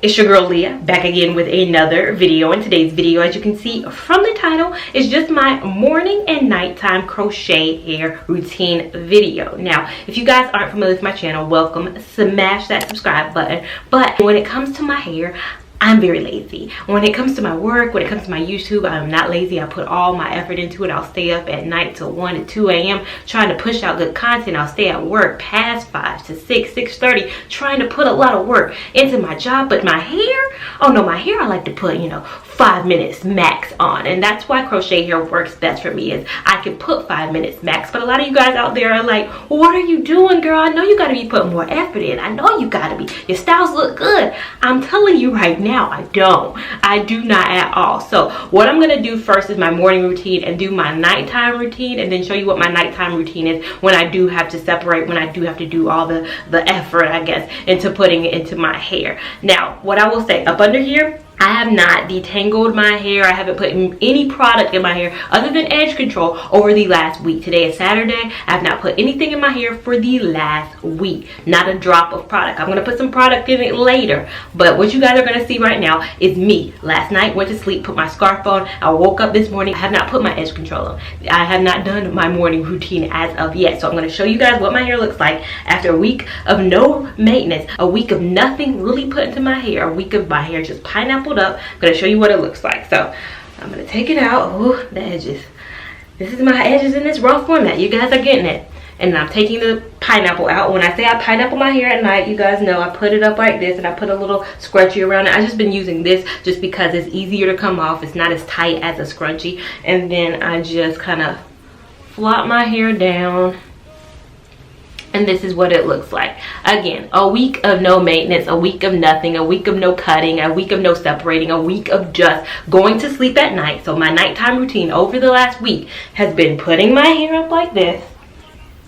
it's your girl Leah, back again with another video. In today's video, as you can see from the title, is just my morning and nighttime crochet hair routine video. Now, if you guys aren't familiar with my channel, welcome. Smash that subscribe button. But when it comes to my hair, I'm very lazy. When it comes to my work, when it comes to my YouTube, I'm not lazy. I put all my effort into it. I'll stay up at night till 1 and 2 a.m. trying to push out good content. I'll stay at work past 5 to 6, 6:30, trying to put a lot of work into my job. But my hair, oh no, my hair I like to put, 5 minutes max on. And that's why crochet hair works best for me, is I can put 5 minutes max. But a lot of you guys out there are like, what are you doing, girl? I know you gotta be putting more effort in. I know you gotta be. Your styles look good. I'm telling you right now, I do not at all. So what I'm gonna do first is my morning routine and do my nighttime routine, and then show you what my nighttime routine is when I do have to separate, when I do have to do all the effort, I guess, into putting it into my hair. Now, what I will say, up under here, I have not detangled my hair. I haven't put any product in my hair other than edge control over the last week. Today is Saturday. I have not put anything in my hair for the last week. Not a drop of product. I'm going to put some product in it later. But what you guys are going to see right now is me. Last night, went to sleep, put my scarf on. I woke up this morning. I have not put my edge control on. I have not done my morning routine as of yet. So I'm going to show you guys what my hair looks like after a week of no maintenance. A week of nothing really put into my hair. A week of my hair just pineapple up. I'm going to show you what it looks like. So I'm going to take it out. Ooh, the edges. This is my edges in this raw format. You guys are getting it. And I'm taking the pineapple out. When I say I pineapple my hair at night, you guys know I put it up like this, and I put a little scrunchie around it. I've just been using this just because it's easier to come off. It's not as tight as a scrunchie. And then I just kind of flop my hair down. And this is what it looks like. Again, a week of no maintenance, a week of nothing, a week of no cutting, a week of no separating, a week of just going to sleep at night. So my nighttime routine over the last week has been putting my hair up like this.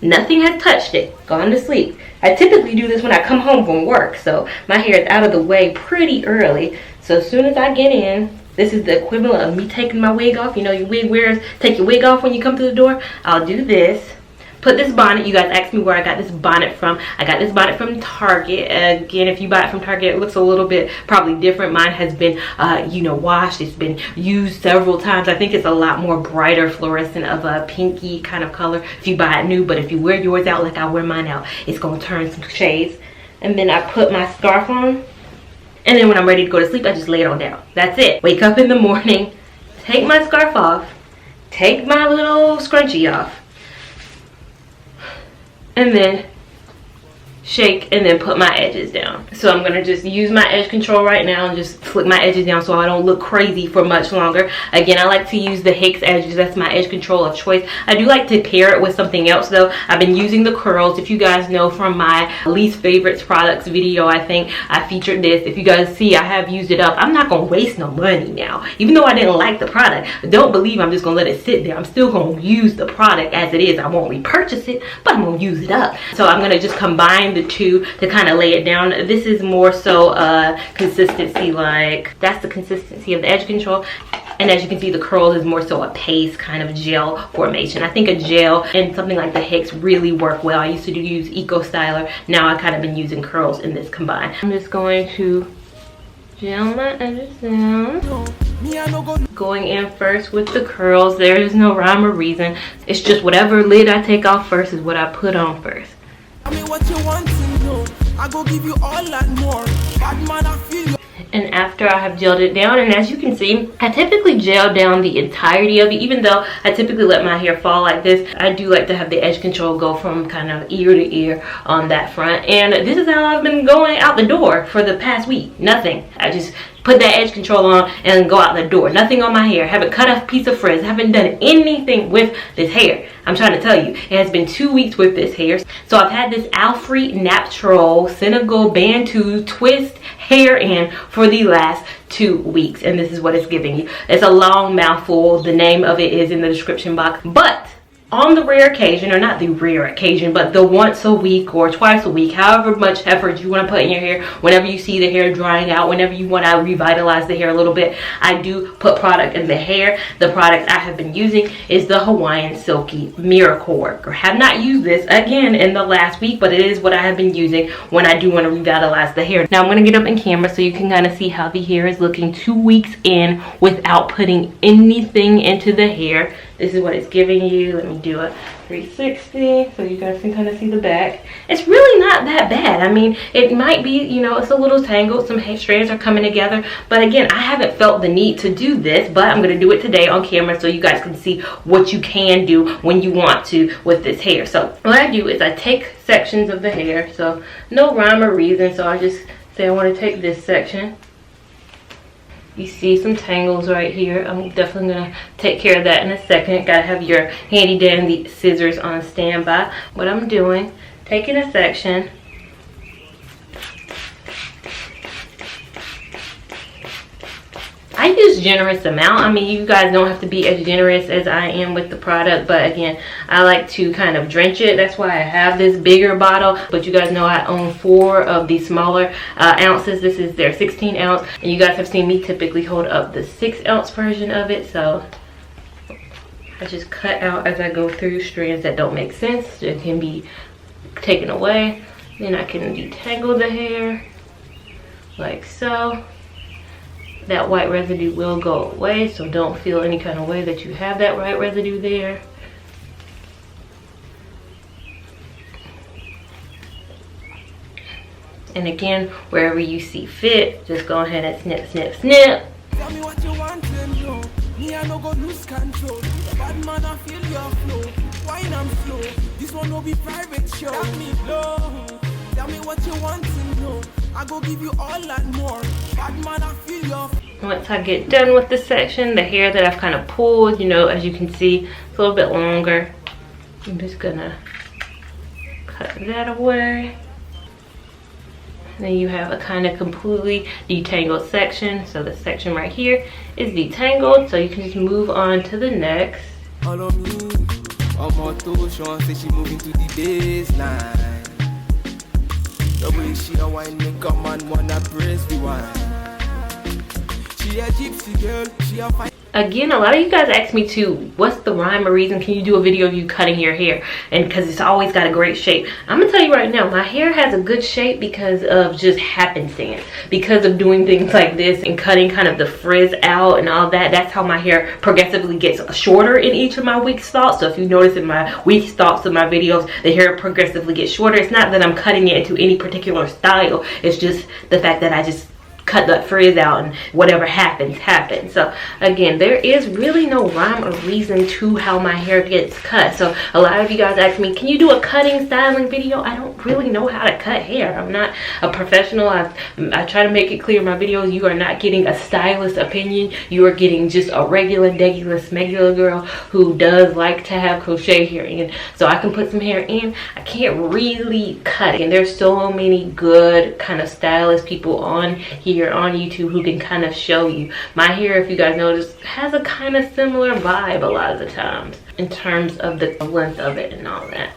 Nothing has touched it. Gone to sleep. I typically do this when I come home from work. So my hair is out of the way pretty early. So as soon as I get in, this is the equivalent of me taking my wig off. You know, your wig wearers take your wig off when you come to the door. I'll do this. Put this bonnet, you guys asked me where I got this bonnet from. I got this bonnet from Target. Again, if you buy it from Target, it looks a little bit probably different. Mine has been, washed. It's been used several times. I think it's a lot more brighter fluorescent of a pinky kind of color if you buy it new. But if you wear yours out like I wear mine out, it's going to turn some shades. And then I put my scarf on. And then when I'm ready to go to sleep, I just lay it on down. That's it. Wake up in the morning, take my scarf off, take my little scrunchie off, and then shake and then put my edges down. So I'm going to just use my edge control right now and just flip my edges down so I don't look crazy for much longer. Again, I like to use the Hicks edges. That's my edge control of choice. I do like to pair it with something else though. I've been using the curls. If you guys know from my least favorites products video, I think I featured this. If you guys see, I have used it up. I'm not going to waste no money now. Even though I didn't like the product, don't believe I'm just going to let it sit there. I'm still going to use the product as it is. I won't repurchase it, but I'm going to use it up. So I'm going to just combine the two to kind of lay it down. This is more so consistency, like that's the consistency of the edge control, and as you can see, the curls is more so a paste kind of gel formation. I think a gel and something like the Hicks really work well. I used to use Eco Styler. Now I kind of been using curls in this combined. I'm just going to gel my edges down, going in first with the curls. There is no rhyme or reason. It's just whatever lid I take off first is what I put on first. Tell me what you want to know. I go give you all that more. Bad man, I feel. And after I have gelled it down, and as you can see, I typically gel down the entirety of it. Even though I typically let my hair fall like this, I do like to have the edge control go from kind of ear to ear on that front. And this is how I've been going out the door for the past week. Nothing. I just put that edge control on and go out the door. Nothing on my hair. Haven't cut a piece of frizz. Haven't done anything with this hair. I'm trying to tell you, it has been 2 weeks with this hair. So I've had this Afri Naptural Senegal Bantu twist hair in for the last 2 weeks, and this is what it's giving you. It's a long mouthful. The name of it is in the description box, but on the rare occasion, or not the rare occasion, but the once a week or twice a week, however much effort you want to put in your hair, whenever you see the hair drying out, whenever you want to revitalize the hair a little bit, I do put product in the hair. The product I have been using is the Hawaiian Silky Miracle Worker. Have not used this again in the last week, but it is what I have been using when I do want to revitalize the hair. Now I'm going to get up in camera so you can kind of see how the hair is looking 2 weeks in without putting anything into the hair. This is what it's giving you. Let me do a 360 so you guys can kind of see the back. It's really not that bad. I mean, it might be, you know, it's a little tangled. Some hair strands are coming together. But again, I haven't felt the need to do this, but I'm going to do it today on camera so you guys can see what you can do when you want to with this hair. So what I do is I take sections of the hair. So no rhyme or reason. So I just say I want to take this section. You see some tangles right here. I'm definitely going to take care of that in a second. Got to have your handy dandy scissors on standby. What I'm doing, taking a section. I use generous amount. I mean, you guys don't have to be as generous as I am with the product, but again, I like to kind of drench it. That's why I have this bigger bottle, but you guys know I own 4 of the smaller ounces. This is their 16 ounce, and you guys have seen me typically hold up the 6 ounce version of it. So I just cut out as I go through strands that don't make sense. It can be taken away. Then I can detangle the hair like so. That white residue will go away, so don't feel any kind of way that you have that white residue there. And again, wherever you see fit, just go ahead and snip, snip, snip. Tell me what you want and know. Me, I no go lose control. Bad man, I feel your flow. Wine I'm slow. This one will be private show. Tell me low. Tell me what you want to know. I go give you all and more. Bad man, I feel your. Once I get done with this section, the hair that I've kind of pulled, you know, as you can see, it's a little bit longer. I'm just gonna cut that away. And then you have a kind of completely detangled section. So the section right here is detangled, so you can just move on to the next. Follow me. Sean say she moving to the baseline. The way she a wine make a man wanna praise the wine. She a gypsy girl, she a fine. Again, a lot of you guys ask me too, what's the rhyme or reason? Can you do a video of you cutting your hair? And because it's always got a great shape. I'm gonna tell you right now, my hair has a good shape because of just happenstance, because of doing things like this and cutting kind of the frizz out and all that. That's how my hair progressively gets shorter in each of my week stalks. So if you notice in my week stalks of my videos, the hair progressively gets shorter. It's not that I'm cutting it into any particular style. It's just the fact that I just cut that frizz out and whatever happens happens. So again, there is really no rhyme or reason to how my hair gets cut. So a lot of you guys ask me, can you do a cutting styling video? I don't really know how to cut hair. I'm not a professional. I try to make it clear in my videos, you are not getting a stylist opinion. You are getting just a regular smegular girl who does like to have crochet hair in. So I can put some hair in. I can't really cut it. And there's so many good kind of stylist people on here on YouTube who can kind of show you. My hair, if you guys notice, has a kind of similar vibe a lot of the times in terms of the length of it and all that.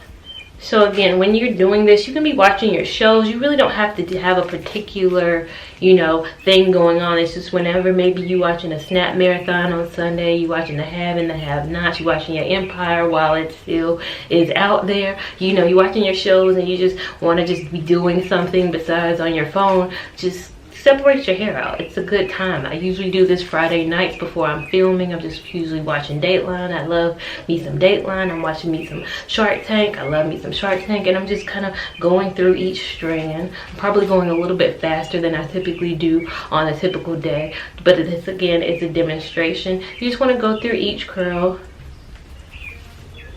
So again, when you're doing this, you can be watching your shows. You really don't have to have a particular, you know, thing going on. It's just whenever maybe you watching a Snap Marathon on Sunday, you watching the have and the have-nots, you watching your Empire while it still is out there. You know, you watching your shows and you just want to just be doing something besides on your phone. Just separate your hair out. It's a good time. I usually do this Friday nights before I'm filming. I'm just usually watching Dateline. I love me some Dateline. I'm watching me some Shark Tank. I love me some Shark Tank. And I'm just kind of going through each strand. I'm probably going a little bit faster than I typically do on a typical day. But this, again, is a demonstration. You just want to go through each curl.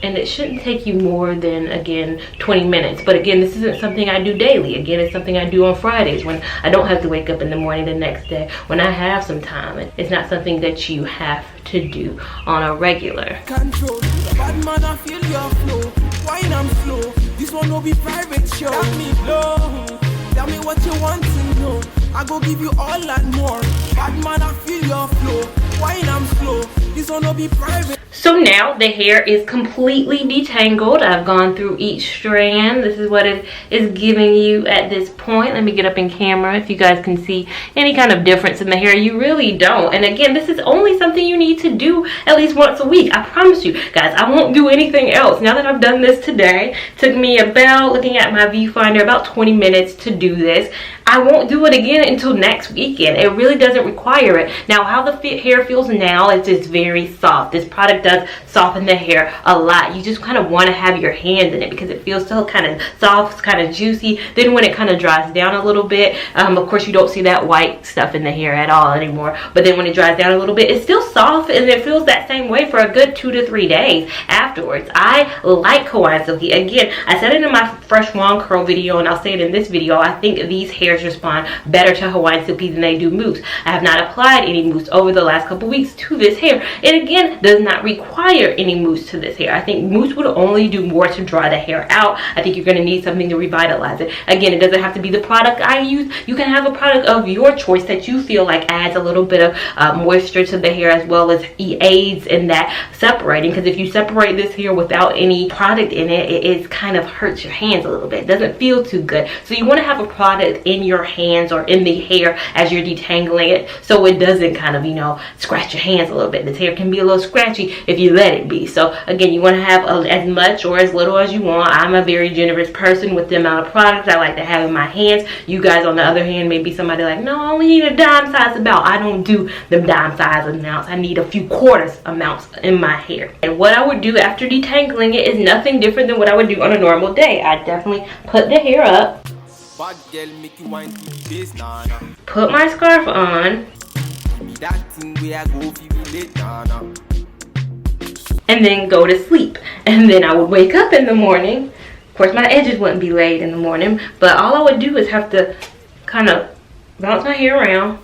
And it shouldn't take you more than, again, 20 minutes. But again, this isn't something I do daily. Again, it's something I do on Fridays when I don't have to wake up in the morning the next day, when I have some time. It's not something that you have to do on a regular. Control. Bad man, I feel your flow. Wine I'm slow. This one will be private show. Tell me low. Tell me what you want to know. I go give you all and more. Bad man, I feel your flow. Wine I'm slow. This one will be private. So now the hair is completely detangled. I've gone through each strand. This is what it is giving you at this point. Let me get up in camera if you guys can see any kind of difference in the hair. You really don't. And again, this is only something you need to do at least once a week. I promise you guys, I won't do anything else. Now that I've done this today, it took me about, looking at my viewfinder, about 20 minutes to do this. I won't do it again until next weekend. It really doesn't require it. Now, how the hair feels now is just very soft. This product does soften the hair a lot. You just kind of want to have your hands in it because it feels so kind of soft, kind of juicy. Then when it kind of dries down a little bit, of course you don't see that white stuff in the hair at all anymore. But then when it dries down a little bit, it's still soft and it feels that same way for a good 2 to 3 days afterwards. I like Hawaiian Silky. Again, I said it in my fresh wand curl video and I'll say it in this video. I think these hairs respond better to Hawaiian Silky than they do mousse. I have not applied any mousse over the last couple weeks to this hair. It again does not require any mousse to this hair. I think mousse would only do more to dry the hair out. I think you're going to need something to revitalize it. Again, it doesn't have to be the product I use. You can have a product of your choice that you feel like adds a little bit of moisture to the hair as well as aids in that separating, because if you separate this hair without any product in it, it kind of hurts your hands a little bit. It doesn't feel too good. So you want to have a product in your hands or in the hair as you're detangling it so it doesn't kind of, you know, scratch your hands a little bit. This hair can be a little scratchy if you let it be. So again, you want to have as much or as little as you want. I'm a very generous person with the amount of products I like to have in my hands. You guys on the other hand may be somebody like, no, I only need a dime size amount. I don't do them dime size amounts. I need a few quarters amounts in my hair. And what I would do after detangling it is nothing different than what I would do on a normal day. I definitely put the hair up, put my scarf on, and then go to sleep. And then I would wake up in the morning. Of course, my edges wouldn't be laid in the morning, but all I would do is have to kind of bounce my hair around,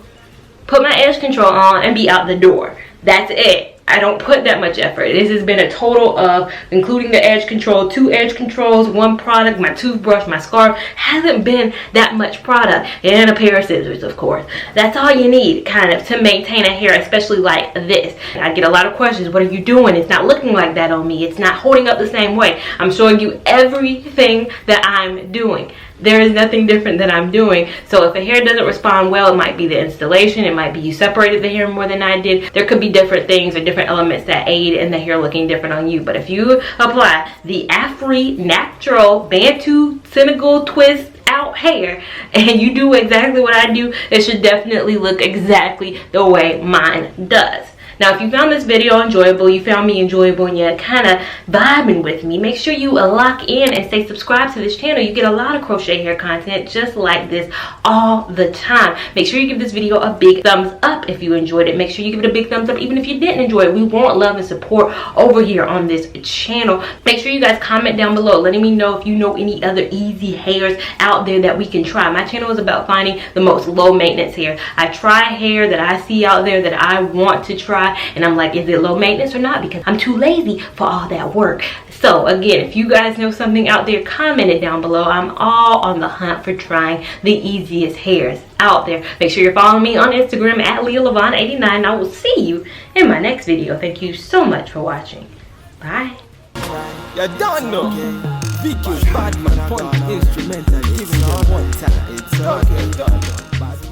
put my edge control on, and be out the door. That's it. I don't put that much effort. This has been a total of, including the edge control, 2 edge controls, 1 product, my toothbrush, my scarf, hasn't been that much product, and a pair of scissors, of course. That's all you need kind of to maintain a hair, especially like this. I get a lot of questions. What are you doing? It's not looking like that on me. It's not holding up the same way. I'm showing you everything that I'm doing. There is nothing different that I'm doing. So if a hair doesn't respond well, it might be the installation, it might be you separated the hair more than I did. There could be different things or different elements that aid in the hair looking different on you. But if you apply the Afri Naptural Bantu Senegal twist out hair and you do exactly what I do, it should definitely look exactly the way mine does. Now, if you found this video enjoyable, you found me enjoyable, and you're kind of vibing with me, make sure you lock in and stay subscribed to this channel. You get a lot of crochet hair content just like this all the time. Make sure you give this video a big thumbs up if you enjoyed it. Make sure you give it a big thumbs up even if you didn't enjoy it. We want love and support over here on this channel. Make sure you guys comment down below letting me know if you know any other easy hairs out there that we can try. My channel is about finding the most low maintenance hair. I try hair that I see out there that I want to try, and I'm like, is it low maintenance or not? Because I'm too lazy for all that work. So again, if you guys know something out there, comment it down below. I'm all on the hunt for trying the easiest hairs out there. Make sure you're following me on Instagram at Lia Lavon 89. I will see you in my next video. Thank you so much for watching. Bye. You don't know. Vkillz, bad man, point instrumental, giving you one time. It's okay.